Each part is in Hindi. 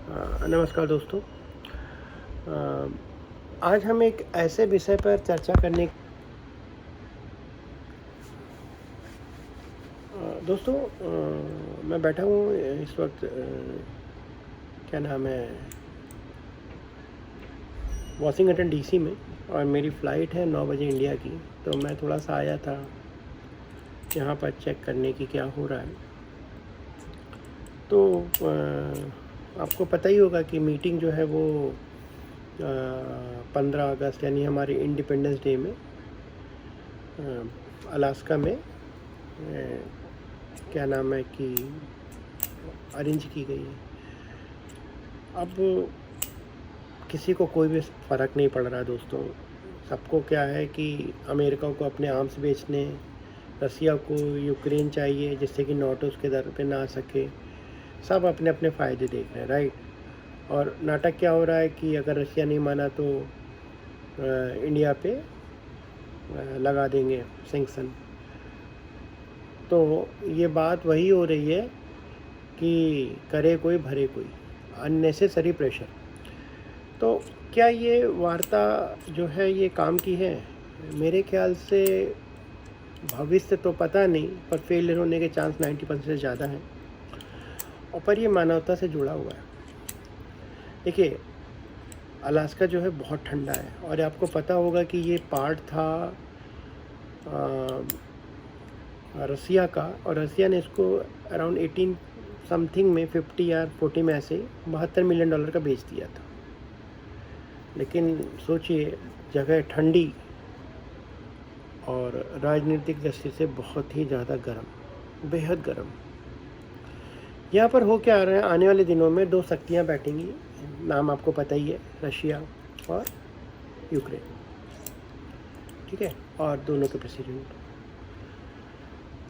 नमस्कार दोस्तों। अ, आज हम एक ऐसे विषय पर चर्चा करने दोस्तों, मैं बैठा हूँ इस वक्त, क्या नाम है, वाशिंगटन डीसी में, और मेरी फ़्लाइट है 9 बजे इंडिया की। तो मैं थोड़ा सा आया था यहाँ पर चेक करने की क्या हो रहा है। तो आपको पता ही होगा कि मीटिंग जो है वो 15 अगस्त यानी हमारे इंडिपेंडेंस डे में अलास्का में क्या नाम है कि अरेंज की गई है। अब किसी को कोई भी फ़र्क नहीं पड़ रहा है दोस्तों। सबको क्या है कि अमेरिका को अपने आर्म्स बेचने, रसिया को यूक्रेन चाहिए जिससे कि नाटो उसके दर पे ना आ सके। सब अपने अपने फ़ायदे देख रहे हैं, राइट। और नाटक क्या हो रहा है कि अगर रसिया नहीं माना तो इंडिया पे लगा देंगे सैंक्शन। तो ये बात वही हो रही है कि करे कोई भरे कोई, अननेसेसरी प्रेशर। तो क्या ये वार्ता जो है ये काम की है? मेरे ख्याल से भविष्य तो पता नहीं, पर फेलियर होने के चांस 90% से ज़्यादा है। और पर ये मानवता से जुड़ा हुआ है। देखिए, अलास्का जो है बहुत ठंडा है, और आपको पता होगा कि ये पार्ट था रसिया का, और रसिया ने इसको अराउंड 18 समथिंग में 50 या 40 में ऐसे $72 मिलियन का बेच दिया था। लेकिन सोचिए, जगह ठंडी और राजनीतिक दृष्टि से बहुत ही ज़्यादा गर्म, बेहद गर्म। यहाँ पर हो क्या रहा है, आने वाले दिनों में दो शक्तियाँ बैठेंगी। नाम आपको पता ही है, रशिया और यूक्रेन, ठीक है। और दोनों के प्रेसिडेंट।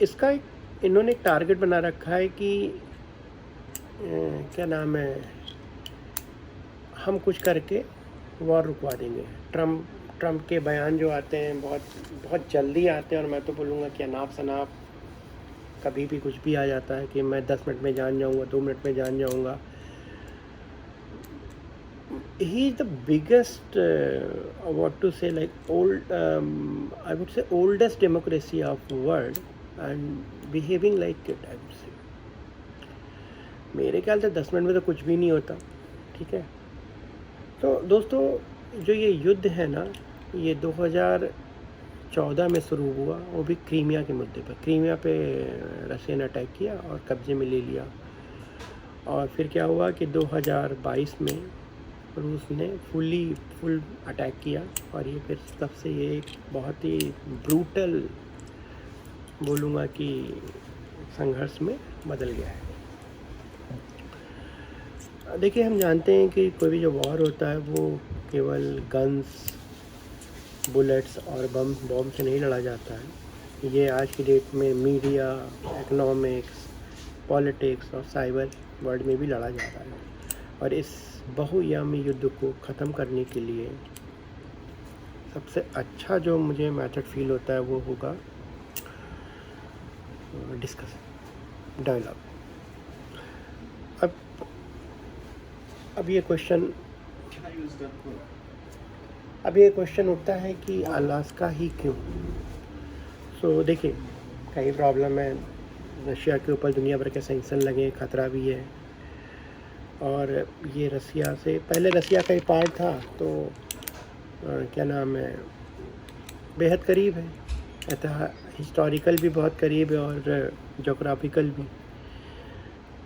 इसका इन्होंने एक टारगेट बना रखा है कि क्या नाम है, हम कुछ करके वॉर रुकवा देंगे। ट्रम्प के बयान जो आते हैं बहुत बहुत जल्दी आते हैं, और मैं तो बोलूँगा कि अनाप शनाप कभी भी कुछ भी आ जाता है कि मैं 10 मिनट में जान जाऊँगा, 2 मिनट में जान जाऊँगा। He is the biggest what to say like old, I would say oldest democracy of world and behaving like it, I would say. मेरे ख्याल से 10 मिनट में तो कुछ भी नहीं होता, ठीक है। तो दोस्तों, जो ये युद्ध है ना, ये 2014 में शुरू हुआ, वो भी क्रीमिया के मुद्दे पर। क्रीमिया पे रशिया ने अटैक किया और कब्जे में ले लिया। और फिर क्या हुआ कि 2022 में रूस ने फुल अटैक किया, और ये फिर तब से ये एक बहुत ही ब्रूटल, बोलूँगा कि संघर्ष में बदल गया है। देखिए, हम जानते हैं कि कोई भी जो वॉर होता है वो केवल गन्स, बुलेट्स और बम से नहीं लड़ा जाता है। ये आज की डेट में मीडिया, इकोनॉमिक्स, पॉलिटिक्स और साइबर वर्ल्ड में भी लड़ा जा रहा है। और इस बहुआयामी युद्ध को ख़त्म करने के लिए सबसे अच्छा जो मुझे मेथड फील होता है वो होगा डिस्कशन, डायलॉग। अब ये क्वेश्चन उठता है कि अलास्का ही क्यों? सो देखिए, कई प्रॉब्लम है। रशिया के ऊपर दुनिया भर के सैंक्शन लगे, ख़तरा भी है। और ये रसिया से पहले रसिया का ही पार्ट था, तो क्या नाम है, बेहद करीब है। हिस्टोरिकल भी बहुत करीब है और जोग्राफिकल भी।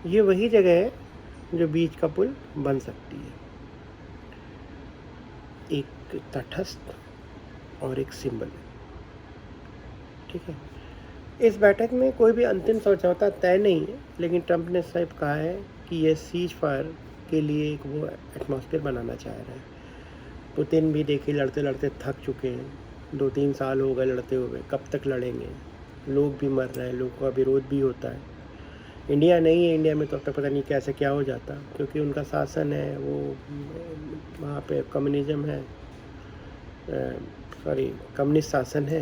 ये वही जगह है जो बीच का पुल बन सकती है, एक तटस्थ और एक सिंबल, ठीक है। इस बैठक में कोई भी अंतिम समझौता तय नहीं है, लेकिन ट्रंप ने सिर्फ कहा है कि यह सीज फायर के लिए एक वो एटमॉस्फेयर बनाना चाह रहा है। पुतिन भी देखिए लड़ते लड़ते थक चुके हैं, 2-3 साल हो गए लड़ते हुए, कब तक लड़ेंगे? लोग भी मर रहे हैं, लोगों का विरोध भी होता है। इंडिया नहीं है, इंडिया में तो अब तक पता नहीं कैसे क्या हो जाता, क्योंकि उनका शासन है, वो वहाँ पे कम्युनिज्म है, कम्युनिस्ट शासन है,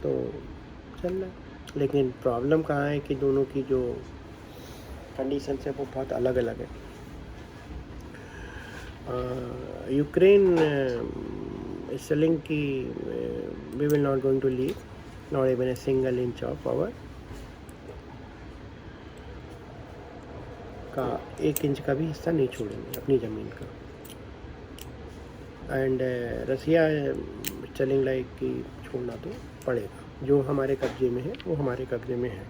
तो चल रहा है। लेकिन प्रॉब्लम कहाँ है कि दोनों की जो कंडीशन है वो बहुत अलग अलग है। यूक्रेन is selling कि we will not going to leave, not even a single inch of our का 1 इंच का भी हिस्सा नहीं छोड़ेंगे अपनी ज़मीन का। एंड रसिया चलेंग लाइक कि छोड़ना तो पड़ेगा, जो हमारे कब्जे में है वो हमारे कब्जे में है।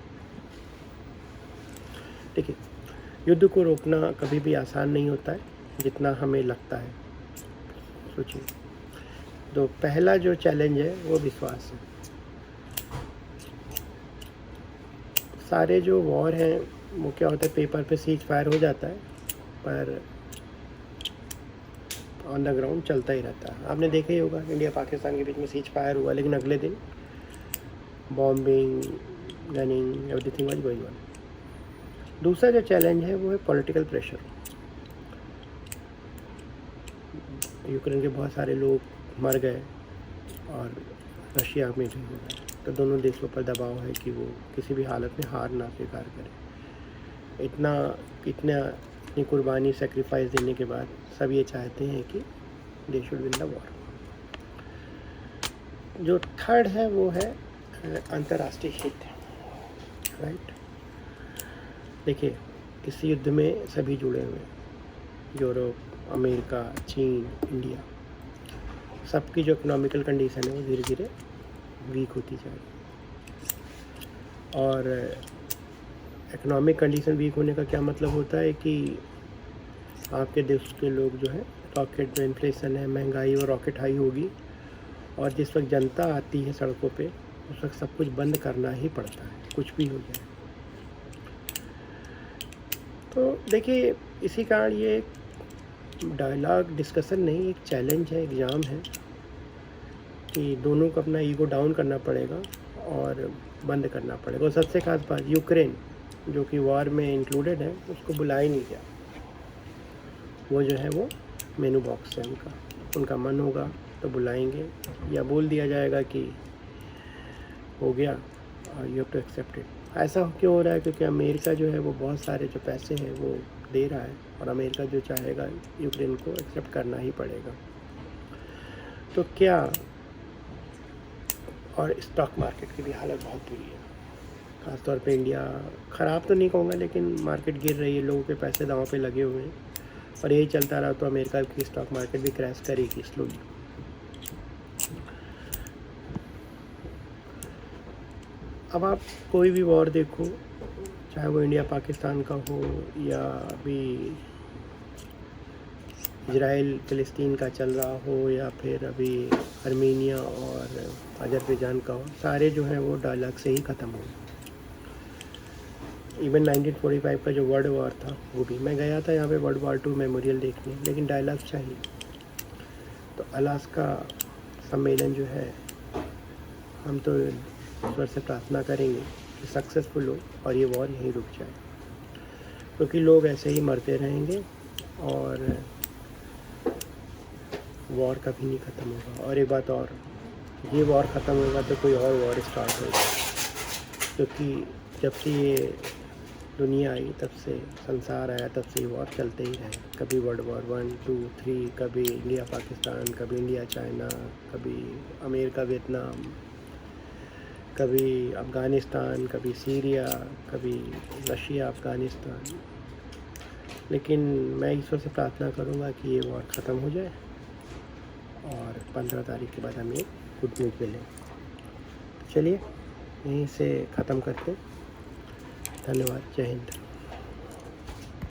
देखिए, युद्ध को रोकना कभी भी आसान नहीं होता है जितना हमें लगता है। सोचिए, तो पहला जो चैलेंज है वो विश्वास है। सारे जो वॉर हैं वो क्या होता है, पेपर पे सीज फायर हो जाता है, पर ऑन द ग्राउंड चलता ही रहता है। आपने देखा ही होगा, इंडिया पाकिस्तान के बीच में सीज फायर हुआ, लेकिन अगले दिन bombing, gunning, everything was going on. दूसरा जो चैलेंज है वो है पॉलिटिकल प्रेशर। यूक्रेन के बहुत सारे लोग मर गए और रशिया में भी हो गए, तो दोनों देशों पर दबाव है कि वो किसी भी हालत में हार ना स्वीकार करें। इतनी कुर्बानी, सेक्रीफाइस देने के बाद सब ये चाहते हैं कि they should win the war. जो थर्ड है वो है अंतर्राष्ट्रीय हित, राइट। देखिए, इस युद्ध में सभी जुड़े हुए हैं, यूरोप, अमेरिका, चीन, इंडिया, सबकी जो इकोनॉमिकल कंडीशन है वो धीरे धीरे वीक होती जा रही है। और इकोनॉमिक कंडीशन वीक होने का क्या मतलब होता है कि आपके देश के लोग जो है, रॉकेट में इन्फ्लेशन है, महंगाई और रॉकेट हाई होगी, और जिस वक्त जनता आती है सड़कों पे उस वक्त सब कुछ बंद करना ही पड़ता है, कुछ भी हो जाए। तो देखिए, इसी कारण ये डायलॉग डिस्कशन नहीं, एक चैलेंज है, एग्ज़ाम है कि दोनों को अपना ईगो डाउन करना पड़ेगा और बंद करना पड़ेगा। और सबसे खास बात, यूक्रेन जो कि वॉर में इंक्लूडेड है, उसको बुला ही नहीं गया। वो जो है वो मेनू बॉक्स है उनका मन होगा तो बुलाएंगे, या बोल दिया जाएगा कि हो गया और you have to accept it. ऐसा क्यों हो रहा है? क्योंकि अमेरिका जो है वो बहुत सारे जो पैसे हैं वो दे रहा है, और अमेरिका जो चाहेगा यूक्रेन को एक्सेप्ट करना ही पड़ेगा। तो क्या, और स्टॉक मार्केट की भी हालत बहुत बुरी है, ख़ासतौर पे इंडिया। ख़राब तो नहीं कहूँगा, लेकिन मार्केट गिर रही है, लोगों के पैसे दांव पे लगे हुए हैं, और यही चलता रहा तो अमेरिका की स्टॉक मार्केट भी क्रैश करेगी स्लोली। अब आप कोई भी वॉर देखो, चाहे वो इंडिया पाकिस्तान का हो, या अभी इजराइल फ़लस्तीन का चल रहा हो, या फिर अभी आर्मेनिया और अज़रबैजान का हो, सारे जो हैं वो डायलॉग से ही ख़त्म हो। इवन 1945 का जो वर्ल्ड वॉर था वो भी, मैं गया था यहाँ पे वर्ल्ड वॉर 2 मेमोरियल देखने, लेकिन डायलॉग चाहिए। तो अलास्का सम्मेलन जो है, हम तो ईश्वर से प्रार्थना करेंगे कि सक्सेसफुल हो और ये वॉर यहीं रुक जाए, क्योंकि लोग ऐसे ही मरते रहेंगे और वॉर कभी नहीं ख़त्म होगा। और एक बात और, ये वॉर ख़त्म होगा तो कोई और वॉर स्टार्ट होगा, क्योंकि जब से ये दुनिया आई, तब से संसार आया, तब से ये वॉर चलते ही रहे। कभी वर्ल्ड वॉर 1, 2, 3, कभी इंडिया पाकिस्तान, कभी इंडिया चाइना, कभी अमेरिका वियतनाम, कभी अफ़गानिस्तान, कभी सीरिया, कभी रशिया अफ़गानिस्तान। लेकिन मैं ईश्वर से प्रार्थना करूँगा कि ये वॉर ख़त्म हो जाए और 15 तारीख के बाद हमें गुड न्यूज़ मिले। चलिए, यहीं से ख़त्म करते हैं। धन्यवाद। जय हिंद।